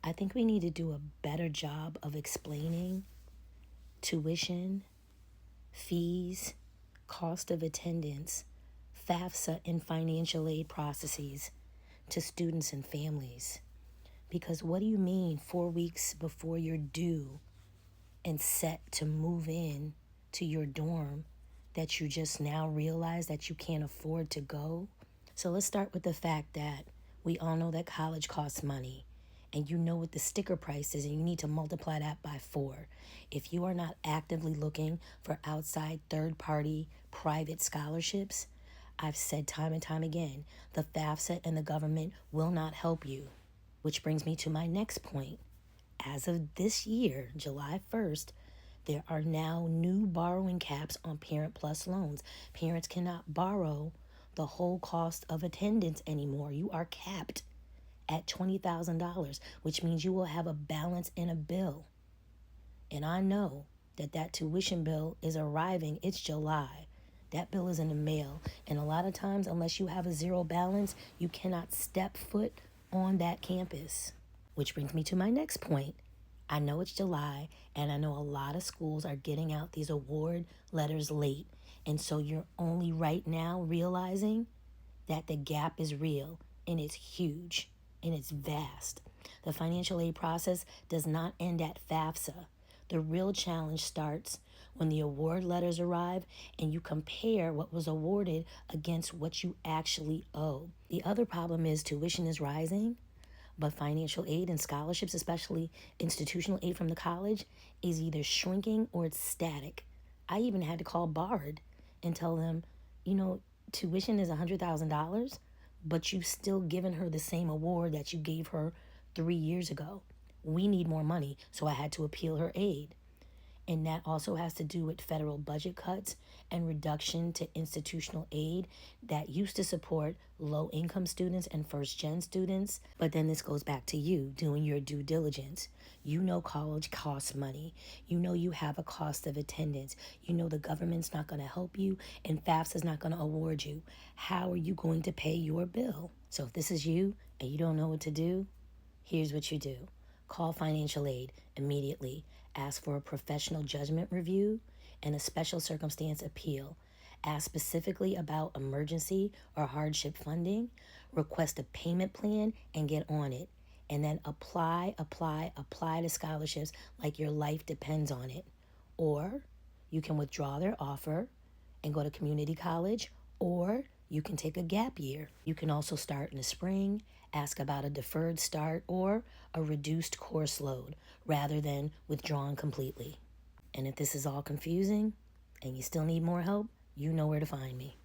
I think we need to do a better job of explaining tuition, fees, cost of attendance, FAFSA, and financial aid processes to students and families. Because what do you mean 4 weeks before you're due and set to move in to your dorm that you just now realize that you can't afford to go? So let's start with the fact that we all know that college costs money, and you know what the sticker price is, and you need to multiply that by 4. If you are not actively looking for outside third-party private scholarships, I've said time and time again, the FAFSA and the government will not help you. Which brings me to my next point. As of this year, July 1st, there are now new borrowing caps on Parent Plus loans. Parents cannot borrow the whole cost of attendance anymore. You are capped at $20,000, which means you will have a balance in a bill. And I know that tuition bill is arriving. It's July. That bill is in the mail. And a lot of times, unless you have a zero balance, you cannot step foot on that campus. Which brings me to my next point. I know it's July, and I know a lot of schools are getting out these award letters late. And so you're only right now realizing that the gap is real, and it's huge, and it's vast. The financial aid process does not end at FAFSA. The real challenge starts when the award letters arrive and you compare what was awarded against what you actually owe. The other problem is tuition is rising, but financial aid and scholarships, especially institutional aid from the college, is either shrinking or it's static. I even had to call BARD and tell them, tuition is $100,000, but you've still given her the same award that you gave her 3 years ago. We need more money, so I had to appeal her aid. And that also has to do with federal budget cuts and reduction to institutional aid that used to support low-income students and first-gen students. But then this goes back to you doing your due diligence. You know college costs money. You know you have a cost of attendance. You know the government's not going to help you and FAFSA's not going to award you. How are you going to pay your bill? So if this is you and you don't know what to do, here's what you do. Call financial aid immediately. Ask for a professional judgment review and a special circumstance appeal. Ask specifically about emergency or hardship funding. Request a payment plan and get on it. And then apply to scholarships like your life depends on it. Or you can withdraw their offer and go to community college, or you can take a gap year. You can also start in the spring, ask about a deferred start or a reduced course load rather than withdrawn completely. And if this is all confusing and you still need more help, you know where to find me.